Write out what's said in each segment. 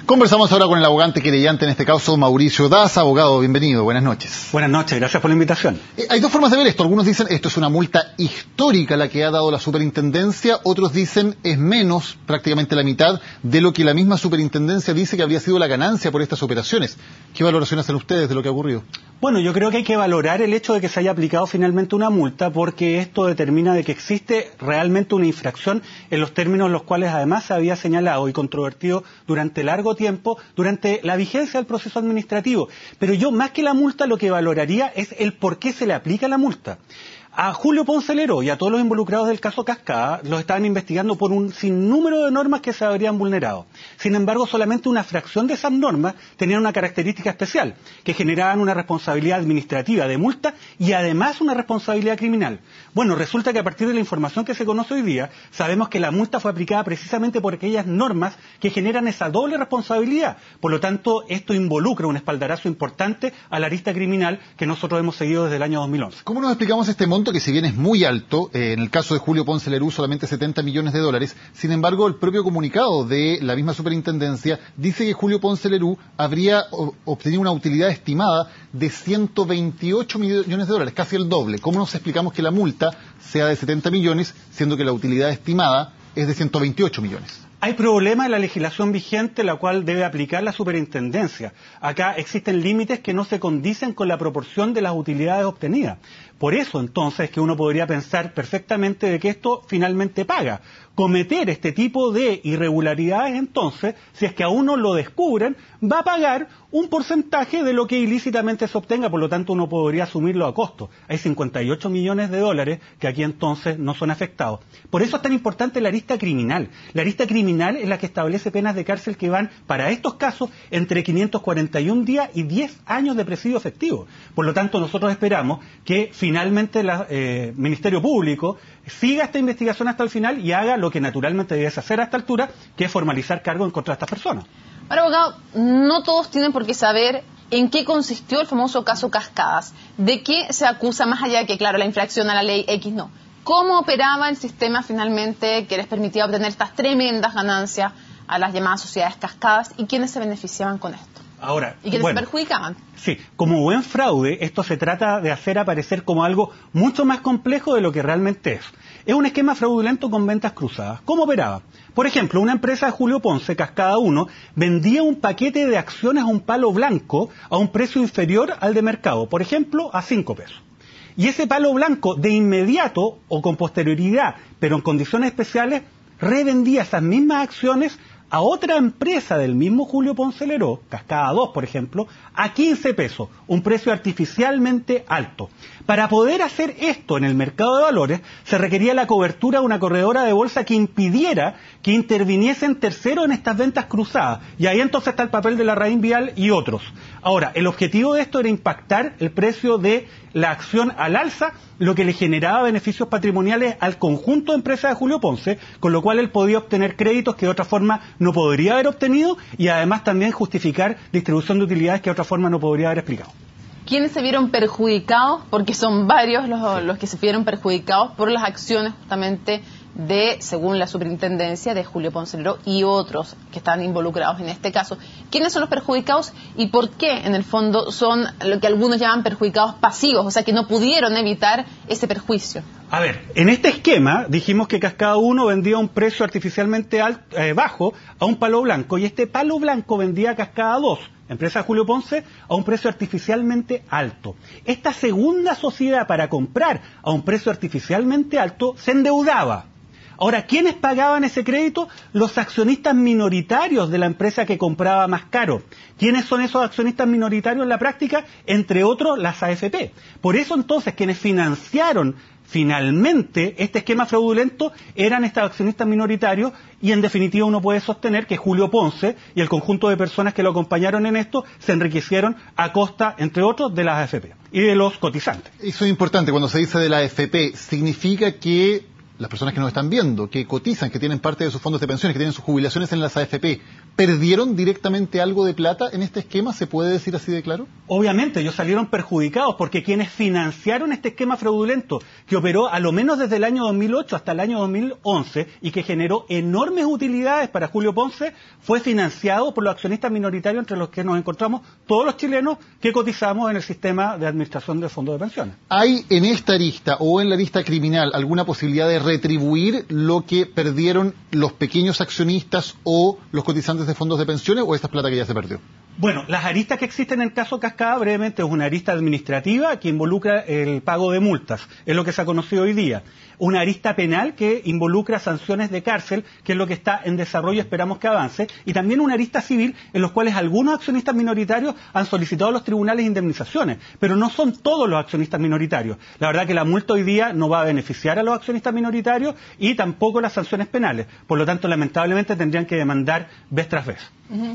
Conversamos ahora con el abogante querellante, en este caso Mauricio Daza. Abogado, bienvenido, buenas noches. Buenas noches, gracias por la invitación. Hay dos formas de ver esto. Algunos dicen esto es una multa histórica la que ha dado la superintendencia, otros dicen es menos, prácticamente la mitad, de lo que la misma superintendencia dice que habría sido la ganancia por estas operaciones. ¿Qué valoración hacen ustedes de lo que ha ocurrido? Bueno, yo creo que hay que valorar el hecho de que se haya aplicado finalmente una multa, porque esto determina de que existe realmente una infracción en los términos en los cuales además se había señalado y controvertido durante largo tiempo, durante la vigencia del proceso administrativo. Pero yo, más que la multa, lo que valoraría es el por qué se le aplica la multa. A Julio Ponce Leró y a todos los involucrados del caso Cascada los estaban investigando por un sinnúmero de normas que se habrían vulnerado. Sin embargo, solamente una fracción de esas normas tenían una característica especial, que generaban una responsabilidad administrativa de multa y además una responsabilidad criminal. Bueno, resulta que a partir de la información que se conoce hoy día, sabemos que la multa fue aplicada precisamente por aquellas normas que generan esa doble responsabilidad. Por lo tanto, esto involucra un espaldarazo importante a la arista criminal que nosotros hemos seguido desde el año 2011. ¿Cómo nos explicamos este monto, que si bien es muy alto, en el caso de Julio Ponce Lerú solamente 70 millones de dólares, sin embargo el propio comunicado de la misma superintendencia dice que Julio Ponce Lerú habría obtenido una utilidad estimada de 128 millones de dólares, casi el doble? ¿Cómo nos explicamos que la multa sea de 70 millones, siendo que la utilidad estimada es de 128 millones? Hay problema en la legislación vigente, la cual debe aplicar la superintendencia. Acá existen límites que no se condicen con la proporción de las utilidades obtenidas. Por eso, entonces, que uno podría pensar perfectamente de que esto finalmente paga. Cometer este tipo de irregularidades, entonces, si es que a uno lo descubren, va a pagar un porcentaje de lo que ilícitamente se obtenga, por lo tanto uno podría asumirlo a costo. Hay 58 millones de dólares que aquí entonces no son afectados. Por eso es tan importante la arista criminal. La arista criminal es la que establece penas de cárcel que van, para estos casos, entre 541 días y 10 años de presidio efectivo. Por lo tanto, nosotros esperamos que finalmente el Ministerio Público siga esta investigación hasta el final y haga lo que naturalmente debiese hacer a esta altura, que es formalizar cargo en contra de estas personas. Ahora, abogado, no todos tienen por qué saber en qué consistió el famoso caso Cascadas. ¿De qué se acusa, más allá de que, claro, la infracción a la ley X no? ¿Cómo operaba el sistema finalmente que les permitía obtener estas tremendas ganancias a las llamadas sociedades cascadas y quiénes se beneficiaban con esto? Ahora, ¿y quiénes se perjudicaban? Sí, como buen fraude, esto se trata de hacer aparecer como algo mucho más complejo de lo que realmente es. Es un esquema fraudulento con ventas cruzadas. ¿Cómo operaba? Por ejemplo, una empresa de Julio Ponce, Cascada 1, vendía un paquete de acciones a un palo blanco a un precio inferior al de mercado, por ejemplo, a 5 pesos. Y ese palo blanco, de inmediato o con posterioridad, pero en condiciones especiales, revendía esas mismas acciones a otra empresa del mismo Julio Ponce Leró, Cascada 2, por ejemplo, a 15 pesos, un precio artificialmente alto. Para poder hacer esto en el mercado de valores, se requería la cobertura de una corredora de bolsa que impidiera que interviniesen terceros en estas ventas cruzadas. Y ahí entonces está el papel de la Larraín Vial y otros. Ahora, el objetivo de esto era impactar el precio de la acción al alza, lo que le generaba beneficios patrimoniales al conjunto de empresas de Julio Ponce, con lo cual él podía obtener créditos que de otra forma no podría haber obtenido y además también justificar distribución de utilidades que de otra forma no podría haber explicado. ¿Quiénes se vieron perjudicados? Porque son varios los que se vieron perjudicados por las acciones justamente de, según la superintendencia, de Julio Ponce Leró y otros que están involucrados en este caso. ¿Quiénes son los perjudicados y por qué, en el fondo, son lo que algunos llaman perjudicados pasivos, o sea, que no pudieron evitar ese perjuicio? A ver, en este esquema dijimos que Cascada 1 vendía a un precio artificialmente bajo a un palo blanco y este palo blanco vendía a Cascada 2, empresa de Julio Ponce, a un precio artificialmente alto. Esta segunda sociedad, para comprar a un precio artificialmente alto, se endeudaba. Ahora, ¿quiénes pagaban ese crédito? Los accionistas minoritarios de la empresa que compraba más caro. ¿Quiénes son esos accionistas minoritarios en la práctica? Entre otros, las AFP. Por eso, entonces, quienes financiaron finalmente este esquema fraudulento eran estos accionistas minoritarios y, en definitiva, uno puede sostener que Julio Ponce y el conjunto de personas que lo acompañaron en esto se enriquecieron a costa, entre otros, de las AFP y de los cotizantes. Eso es importante. Cuando se dice de la AFP, ¿significa que las personas que nos están viendo, que cotizan, que tienen parte de sus fondos de pensiones, que tienen sus jubilaciones en las AFP, ¿perdieron directamente algo de plata en este esquema? ¿Se puede decir así de claro? Obviamente, ellos salieron perjudicados porque quienes financiaron este esquema fraudulento, que operó a lo menos desde el año 2008 hasta el año 2011 y que generó enormes utilidades para Julio Ponce, fue financiado por los accionistas minoritarios entre los que nos encontramos todos los chilenos que cotizamos en el sistema de administración de fondos de pensiones. ¿Hay en esta arista o en la lista criminal alguna posibilidad de retribuir lo que perdieron los pequeños accionistas o los cotizantes de fondos de pensiones, o esta es plata que ya se perdió? Bueno, las aristas que existen en el caso Cascada, brevemente, es una arista administrativa que involucra el pago de multas, es lo que se ha conocido hoy día. Una arista penal que involucra sanciones de cárcel, que es lo que está en desarrollo, esperamos que avance, y también una arista civil en los cuales algunos accionistas minoritarios han solicitado a los tribunales indemnizaciones, pero no son todos los accionistas minoritarios. La verdad que la multa hoy día no va a beneficiar a los accionistas minoritarios y tampoco las sanciones penales. Por lo tanto, lamentablemente tendrían que demandar vez tras vez.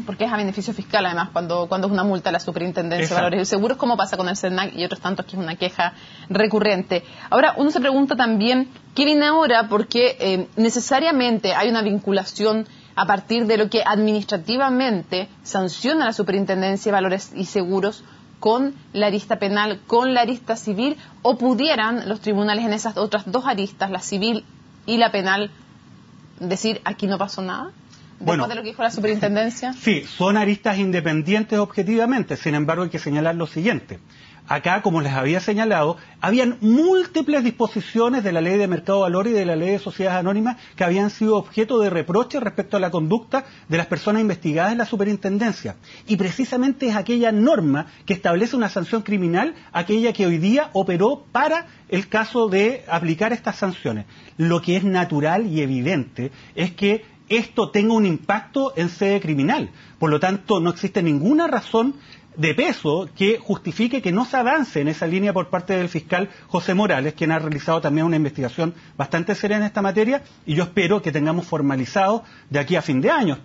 Porque es a beneficio fiscal, además, cuando es una multa a la Superintendencia de Valores y Seguros, como pasa con el CERNAC y otros tantos, que es una queja recurrente. Ahora, uno se pregunta también, ¿qué viene ahora? Porque necesariamente hay una vinculación a partir de lo que administrativamente sanciona la Superintendencia de Valores y Seguros con la arista penal, con la arista civil, o pudieran los tribunales en esas otras dos aristas, la civil y la penal, decir, aquí no pasó nada? Después de lo que dijo la superintendencia. Sí, son aristas independientes objetivamente, sin embargo hay que señalar lo siguiente. Acá, como les había señalado, habían múltiples disposiciones de la Ley de Mercado de Valores y de la Ley de Sociedades Anónimas que habían sido objeto de reproche respecto a la conducta de las personas investigadas en la superintendencia. Y precisamente es aquella norma que establece una sanción criminal, aquella que hoy día operó para el caso de aplicar estas sanciones. Lo que es natural y evidente es que esto tenga un impacto en sede criminal. Por lo tanto, no existe ninguna razón de peso que justifique que no se avance en esa línea por parte del fiscal José Morales, quien ha realizado también una investigación bastante seria en esta materia, y yo espero que tengamos formalizado de aquí a fin de año,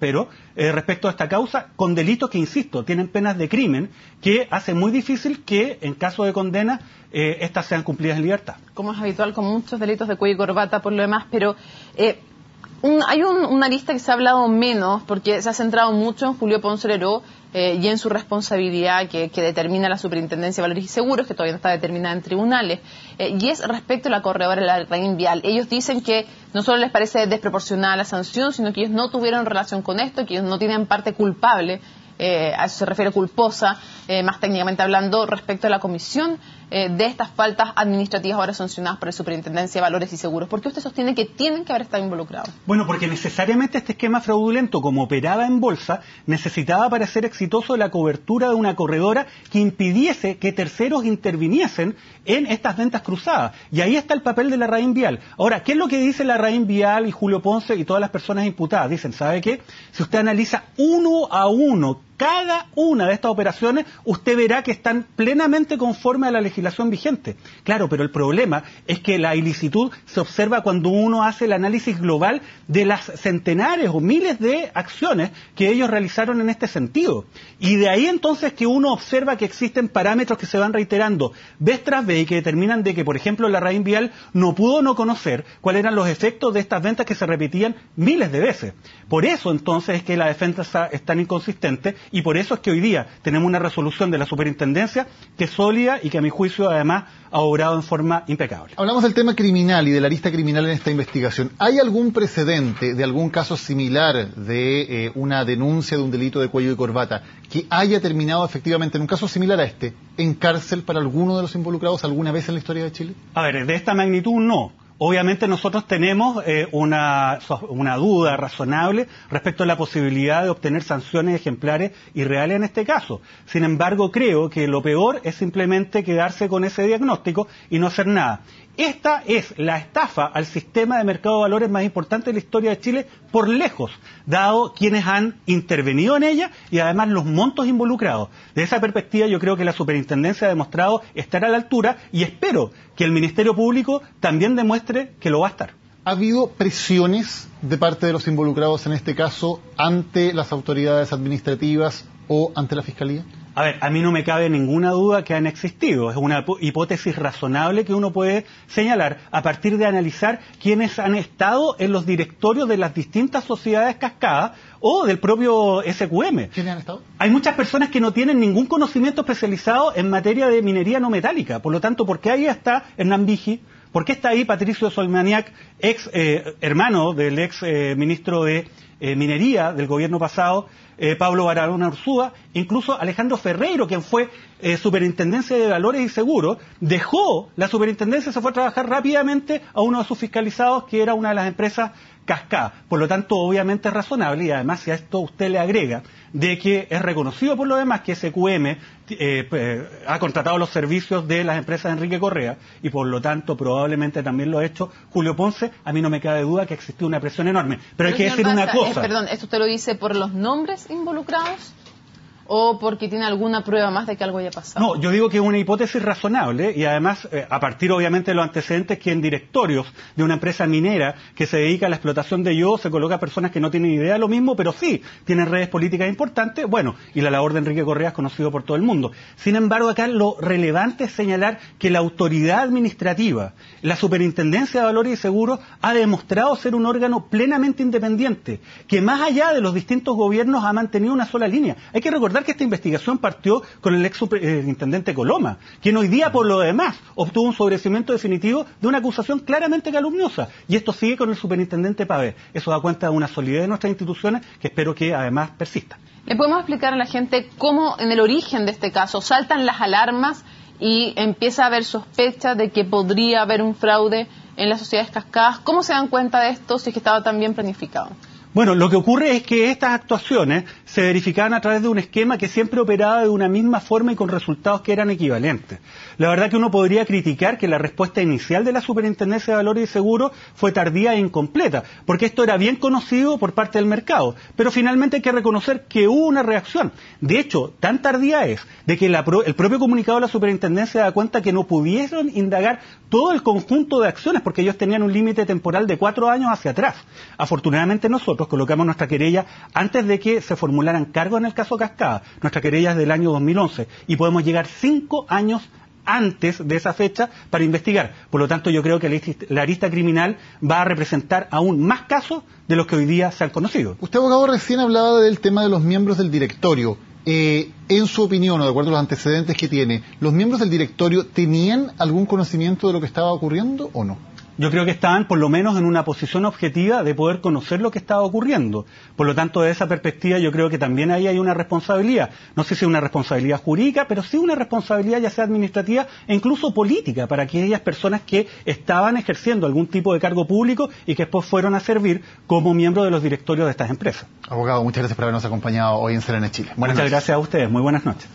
respecto a esta causa, con delitos que, insisto, tienen penas de crimen, que hace muy difícil que, en caso de condena, estas sean cumplidas en libertad. Como es habitual con muchos delitos de cuello y corbata por lo demás, pero... hay una lista que se ha hablado menos porque se ha centrado mucho en Julio Ponce Leró y en su responsabilidad que determina la Superintendencia de Valores y Seguros, que todavía no está determinada en tribunales, y es respecto a la corredora Larraín Vial. Ellos dicen que no solo les parece desproporcionada la sanción, sino que ellos no tuvieron relación con esto, que ellos no tienen parte culpable, a eso se refiere culposa, más técnicamente hablando, respecto a la comisión de estas faltas administrativas ahora sancionadas por la Superintendencia de Valores y Seguros. ¿Por qué usted sostiene que tienen que haber estado involucrados? Bueno, porque necesariamente este esquema fraudulento, como operaba en bolsa, necesitaba para ser exitoso la cobertura de una corredora que impidiese que terceros interviniesen en estas ventas cruzadas. Y ahí está el papel de Larraín Vial. Ahora, ¿qué es lo que dice Larraín Vial y Julio Ponce y todas las personas imputadas? Dicen, ¿sabe qué? Si usted analiza uno a uno cada una de estas operaciones, usted verá que están plenamente conforme a la legislación vigente. Claro, pero el problema es que la ilicitud se observa cuando uno hace el análisis global de las centenares o miles de acciones que ellos realizaron en este sentido. Y de ahí entonces que uno observa que existen parámetros que se van reiterando vez tras vez y que determinan de que, por ejemplo, Larraín Vial no pudo no conocer cuáles eran los efectos de estas ventas que se repetían miles de veces. Por eso entonces es que la defensa es tan inconsistente. Y por eso es que hoy día tenemos una resolución de la superintendencia que es sólida y que a mi juicio además ha obrado en forma impecable. Hablamos del tema criminal y de la lista criminal en esta investigación. ¿Hay algún precedente de algún caso similar de una denuncia de un delito de cuello y corbata que haya terminado efectivamente en un caso similar a este en cárcel para alguno de los involucrados alguna vez en la historia de Chile? A ver, de esta magnitud no. Obviamente nosotros tenemos una duda razonable respecto a la posibilidad de obtener sanciones ejemplares y reales en este caso. Sin embargo, creo que lo peor es simplemente quedarse con ese diagnóstico y no hacer nada. Esta es la estafa al sistema de mercado de valores más importante de la historia de Chile por lejos, dado quienes han intervenido en ella y además los montos involucrados. De esa perspectiva yo creo que la superintendencia ha demostrado estar a la altura y espero que el Ministerio Público también demuestre que lo va a estar. ¿Ha habido presiones de parte de los involucrados en este caso ante las autoridades administrativas o ante la Fiscalía? A ver, a mí no me cabe ninguna duda que han existido. Es una hipótesis razonable que uno puede señalar a partir de analizar quiénes han estado en los directorios de las distintas sociedades cascadas o del propio SQM. ¿Quiénes han estado? Hay muchas personas que no tienen ningún conocimiento especializado en materia de minería no metálica. Por lo tanto, ¿por qué ahí está Hernán Vigi? ¿Por qué está ahí Patricio Solmaniac, hermano del ex ministro de Minería del gobierno pasado, Pablo Barahona Urzúa, incluso Alejandro Ferreiro, quien fue superintendencia de Valores y Seguros, dejó la superintendencia y se fue a trabajar rápidamente a uno de sus fiscalizados, que era una de las empresas Cascada? Por lo tanto, obviamente es razonable, y además si a esto usted le agrega de que es reconocido por lo demás que SQM ha contratado los servicios de las empresas de Enrique Correa, y por lo tanto probablemente también lo ha hecho Julio Ponce, a mí no me cabe duda que existió una presión enorme. Pero hay que decir una cosa. Perdón, ¿esto usted lo dice por los nombres involucrados o porque tiene alguna prueba más de que algo haya pasado? No, yo digo que es una hipótesis razonable, y además a partir obviamente de los antecedentes que en directorios de una empresa minera que se dedica a la explotación de yodo se coloca personas que no tienen idea de lo mismo, pero sí tienen redes políticas importantes. Bueno, y la labor de Enrique Correa es conocido por todo el mundo. Sin embargo, acá lo relevante es señalar que la autoridad administrativa, la Superintendencia de Valores y Seguros, ha demostrado ser un órgano plenamente independiente, que más allá de los distintos gobiernos ha mantenido una sola línea. Hay que recordar que esta investigación partió con el ex superintendente Coloma, quien hoy día por lo demás obtuvo un sobreseimiento definitivo de una acusación claramente calumniosa, y esto sigue con el superintendente Pavé. Eso da cuenta de una solidez de nuestras instituciones que espero que además persista. ¿Le podemos explicar a la gente cómo en el origen de este caso saltan las alarmas y empieza a haber sospechas de que podría haber un fraude en las sociedades cascadas? ¿Cómo se dan cuenta de esto si es que estaba tan bien planificado? Bueno, lo que ocurre es que estas actuaciones se verificaban a través de un esquema que siempre operaba de una misma forma y con resultados que eran equivalentes. La verdad que uno podría criticar que la respuesta inicial de la Superintendencia de Valores y Seguros fue tardía e incompleta, porque esto era bien conocido por parte del mercado, pero finalmente hay que reconocer que hubo una reacción. De hecho, tan tardía es de que el propio comunicado de la Superintendencia da cuenta que no pudieron indagar todo el conjunto de acciones, porque ellos tenían un límite temporal de 4 años hacia atrás. Afortunadamente nosotros colocamos nuestra querella antes de que se formularan cargos en el caso Cascada. Nuestra querella es del año 2011 y podemos llegar 5 años antes de esa fecha para investigar. Por lo tanto, yo creo que la arista criminal va a representar aún más casos de los que hoy día se han conocido. Usted, abogado, recién hablaba del tema de los miembros del directorio. En su opinión, o de acuerdo a los antecedentes que tiene, ¿los miembros del directorio tenían algún conocimiento de lo que estaba ocurriendo o no? Yo creo que estaban por lo menos en una posición objetiva de poder conocer lo que estaba ocurriendo. Por lo tanto, de esa perspectiva yo creo que también ahí hay una responsabilidad. No sé si una responsabilidad jurídica, pero sí una responsabilidad ya sea administrativa e incluso política para aquellas personas que estaban ejerciendo algún tipo de cargo público y que después fueron a servir como miembros de los directorios de estas empresas. Abogado, muchas gracias por habernos acompañado hoy en CNN Chile. Muchas gracias a ustedes. Muy buenas noches.